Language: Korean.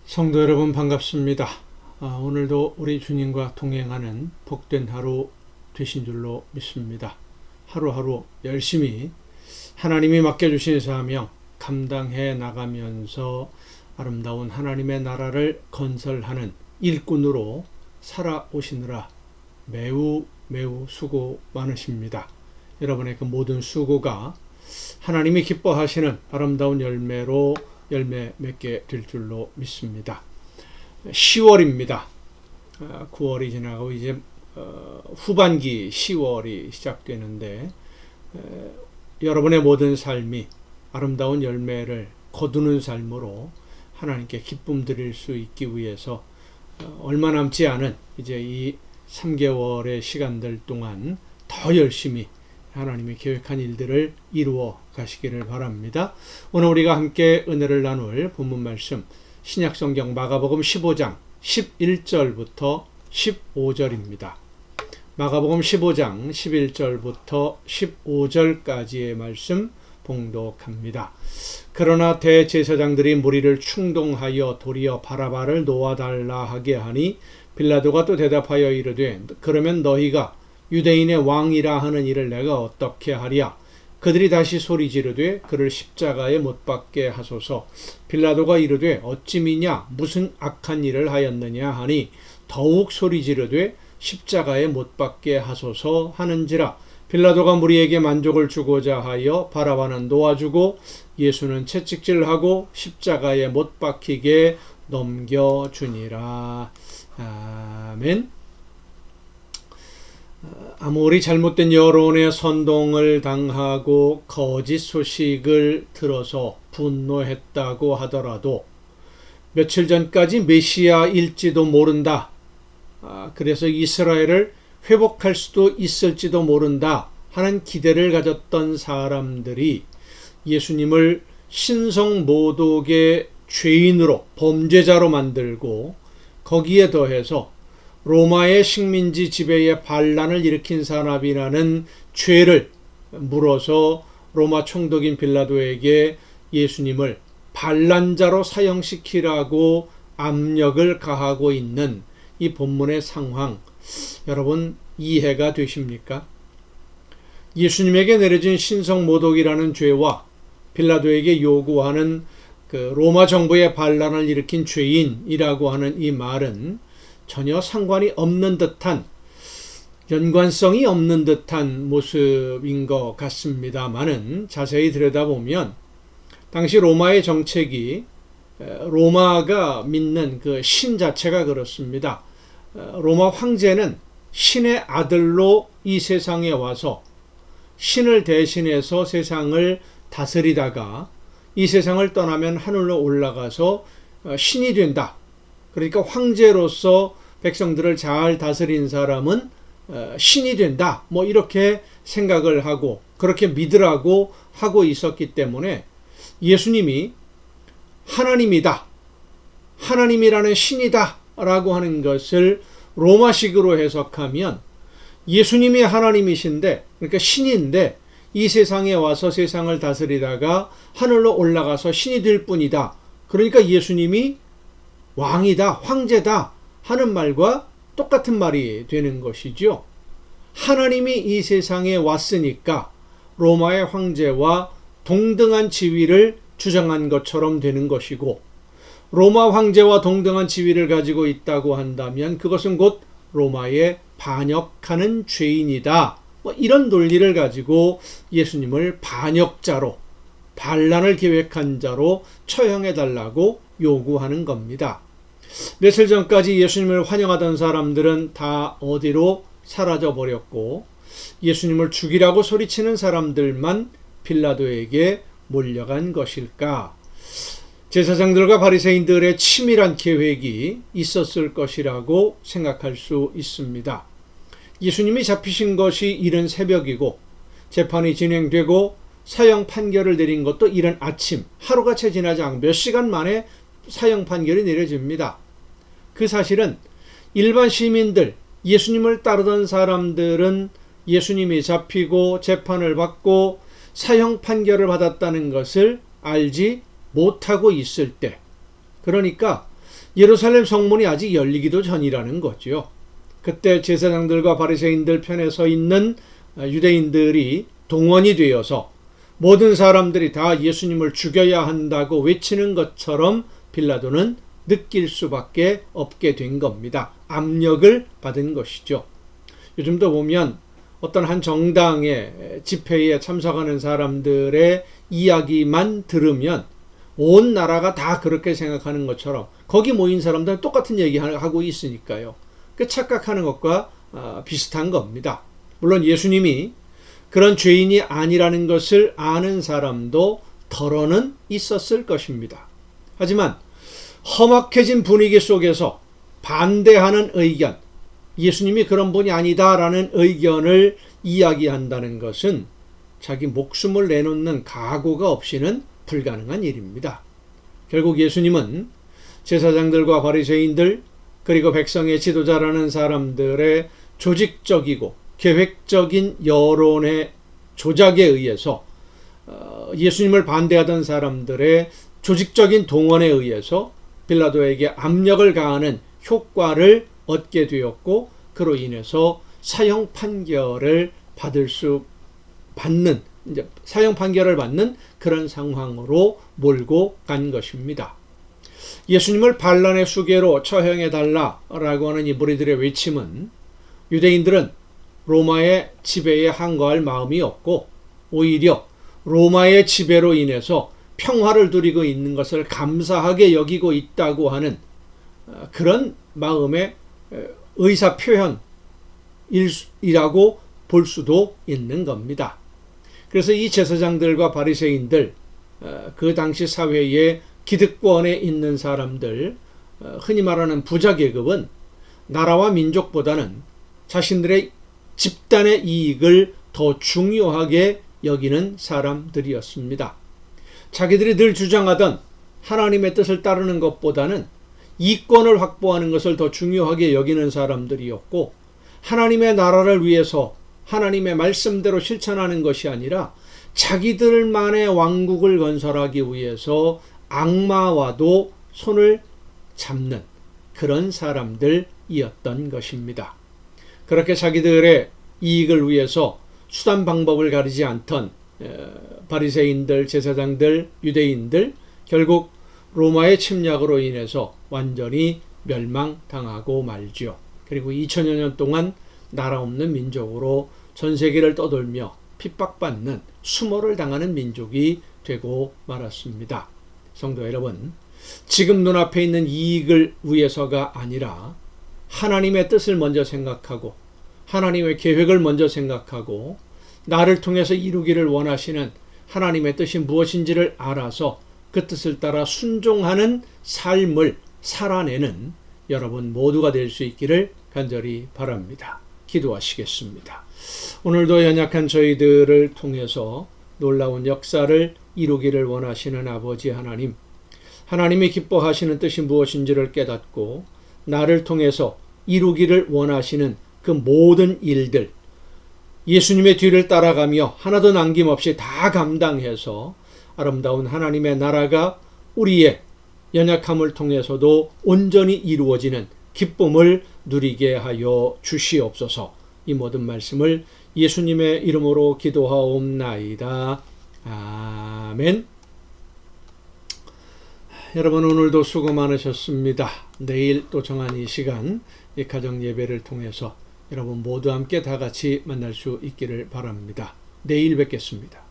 성도 여러분 반갑습니다. 오늘도 우리 주님과 동행하는 복된 하루 되신 줄로 믿습니다. 하루하루 열심히 하나님이 맡겨주신 사명 감당해 나가면서 아름다운 하나님의 나라를 건설하는 일꾼으로 살아오시느라 매우 수고 많으십니다. 여러분의 그 모든 수고가 하나님이 기뻐하시는 아름다운 열매로 열매 맺게 될 줄로 믿습니다. 10월입니다. 9월이 지나고 이제 후반기 10월이 시작되는데 여러분의 모든 삶이 아름다운 열매를 거두는 삶으로 하나님께 기쁨 드릴 수 있기 위해서 얼마 남지 않은 이제 이 3개월의 시간들 동안 더 열심히 하나님이 계획한 일들을 이루어 가시기를 바랍니다. 오늘 우리가 함께 은혜를 나눌 본문 말씀 신약성경 마가복음 15장 11절부터 15절입니다. 마가복음 15장 11절부터 15절까지의 말씀 봉독합니다. 그러나 대제사장들이 무리를 충동하여 도리어 바라바를 놓아달라 하게 하니 빌라도가 또 대답하여 이르되 그러면 너희가 유대인의 왕이라 하는 이를 내가 어떻게 하랴? 그들이 다시 소리 지르되 그를 십자가에 못 박게 하소서. 빌라도가 이르되 어찌 미냐 무슨 악한 일을 하였느냐 하니 더욱 소리 지르되 십자가에 못 박게 하소서 하는지라. 빌라도가 무리에게 만족을 주고자 하여 바라바는 놓아주고 예수는 채찍질하고 십자가에 못 박히게 넘겨주니라. 아멘. 아무리 잘못된 여론의 선동을 당하고 거짓 소식을 들어서 분노했다고 하더라도 며칠 전까지 메시아일지도 모른다. 그래서 이스라엘을 회복할 수도 있을지도 모른다 하는 기대를 가졌던 사람들이 예수님을 신성모독의 죄인으로 범죄자로 만들고 거기에 더해서 로마의 식민지 지배에 반란을 일으킨 사람이라는 죄를 물어서 로마 총독인 빌라도에게 예수님을 반란자로 사형시키라고 압력을 가하고 있는 이 본문의 상황, 여러분 이해가 되십니까? 예수님에게 내려진 신성모독이라는 죄와 빌라도에게 요구하는 그 로마 정부의 반란을 일으킨 죄인이라고 하는 이 말은 전혀 상관이 없는 듯한, 연관성이 없는 듯한 모습인 것 같습니다만은 자세히 들여다보면 당시 로마의 정책이 로마가 믿는 그 신 자체가 그렇습니다. 로마 황제는 신의 아들로 이 세상에 와서 신을 대신해서 세상을 다스리다가 이 세상을 떠나면 하늘로 올라가서 신이 된다. 그러니까 황제로서 백성들을 잘 다스린 사람은 신이 된다. 뭐 이렇게 생각을 하고 그렇게 믿으라고 하고 있었기 때문에 예수님이 하나님이다. 하나님이라는 신이다. 라고 하는 것을 로마식으로 해석하면 예수님이 하나님이신데, 그러니까 신인데 이 세상에 와서 세상을 다스리다가 하늘로 올라가서 신이 될 뿐이다. 그러니까 예수님이 왕이다, 황제다 하는 말과 똑같은 말이 되는 것이죠. 하나님이 이 세상에 왔으니까 로마의 황제와 동등한 지위를 주장한 것처럼 되는 것이고, 로마 황제와 동등한 지위를 가지고 있다고 한다면 그것은 곧 로마에 반역하는 죄인이다. 뭐 이런 논리를 가지고 예수님을 반역자로, 반란을 계획한 자로 처형해달라고 요구하는 겁니다. 며칠 전까지 예수님을 환영하던 사람들은 다 어디로 사라져 버렸고 예수님을 죽이라고 소리치는 사람들만 빌라도에게 몰려간 것일까? 제사장들과 바리새인들의 치밀한 계획이 있었을 것이라고 생각할 수 있습니다. 예수님이 잡히신 것이 이른 새벽이고 재판이 진행되고 사형 판결을 내린 것도 이른 아침, 하루가 채 지나지 않고 몇 시간 만에 사형 판결이 내려집니다. 그 사실은 일반 시민들, 예수님을 따르던 사람들은 예수님이 잡히고 재판을 받고 사형 판결을 받았다는 것을 알지 못하고 있을 때, 그러니까 예루살렘 성문이 아직 열리기도 전이라는 거죠. 그때 제사장들과 바리새인들 편에 서 있는 유대인들이 동원이 되어서 모든 사람들이 다 예수님을 죽여야 한다고 외치는 것처럼 빌라도는 느낄 수밖에 없게 된 겁니다. 압력을 받은 것이죠. 요즘도 보면 어떤 한 정당의 집회에 참석하는 사람들의 이야기만 들으면 온 나라가 다 그렇게 생각하는 것처럼 거기 모인 사람들은 똑같은 얘기하고 있으니까요. 그 착각하는 것과 비슷한 겁니다. 물론 예수님이 그런 죄인이 아니라는 것을 아는 사람도 덜어는 있었을 것입니다. 하지만 험악해진 분위기 속에서 반대하는 의견, 예수님이 그런 분이 아니다라는 의견을 이야기한다는 것은 자기 목숨을 내놓는 각오가 없이는 불가능한 일입니다. 결국 예수님은 제사장들과 바리새인들 그리고 백성의 지도자라는 사람들의 조직적이고 계획적인 여론의 조작에 의해서 예수님을 반대하던 사람들의 조직적인 동원에 의해서 빌라도에게 압력을 가하는 효과를 얻게 되었고 그로 인해서 사형 판결을 받는 그런 상황으로 몰고 간 것입니다. 예수님을 반란의 수괴로 처형해 달라라고 하는 이 무리들의 외침은 유대인들은 로마의 지배에 항거할 마음이 없고 오히려 로마의 지배로 인해서 평화를 누리고 있는 것을 감사하게 여기고 있다고 하는 그런 마음의 의사 표현이라고 볼 수도 있는 겁니다. 그래서 이 제사장들과 바리새인들, 그 당시 사회의 기득권에 있는 사람들, 흔히 말하는 부자 계급은 나라와 민족보다는 자신들의 집단의 이익을 더 중요하게 여기는 사람들이었습니다. 자기들이 늘 주장하던 하나님의 뜻을 따르는 것보다는 이권을 확보하는 것을 더 중요하게 여기는 사람들이었고, 하나님의 나라를 위해서 하나님의 말씀대로 실천하는 것이 아니라 자기들만의 왕국을 건설하기 위해서 악마와도 손을 잡는 그런 사람들이었던 것입니다. 그렇게 자기들의 이익을 위해서 수단 방법을 가리지 않던 바리새인들, 제사장들, 유대인들, 결국 로마의 침략으로 인해서 완전히 멸망당하고 말지요. 그리고 2000여 년 동안 나라 없는 민족으로 전 세계를 떠돌며 핍박받는 수모를 당하는 민족이 되고 말았습니다. 성도 여러분, 지금 눈앞에 있는 이익을 위해서가 아니라 하나님의 뜻을 먼저 생각하고 하나님의 계획을 먼저 생각하고 나를 통해서 이루기를 원하시는 하나님의 뜻이 무엇인지를 알아서 그 뜻을 따라 순종하는 삶을 살아내는 여러분 모두가 될 수 있기를 간절히 바랍니다. 기도하시겠습니다. 오늘도 연약한 저희들을 통해서 놀라운 역사를 이루기를 원하시는 아버지 하나님, 하나님이 기뻐하시는 뜻이 무엇인지를 깨닫고 나를 통해서 이루기를 원하시는 그 모든 일들, 예수님의 뒤를 따라가며 하나도 남김없이 다 감당해서 아름다운 하나님의 나라가 우리의 연약함을 통해서도 온전히 이루어지는 기쁨을 누리게 하여 주시옵소서. 이 모든 말씀을 예수님의 이름으로 기도하옵나이다. 아멘. 여러분 오늘도 수고 많으셨습니다. 내일 또 정한 이 시간 이 가정 예배를 통해서 여러분 모두 함께 다 같이 만날 수 있기를 바랍니다. 내일 뵙겠습니다.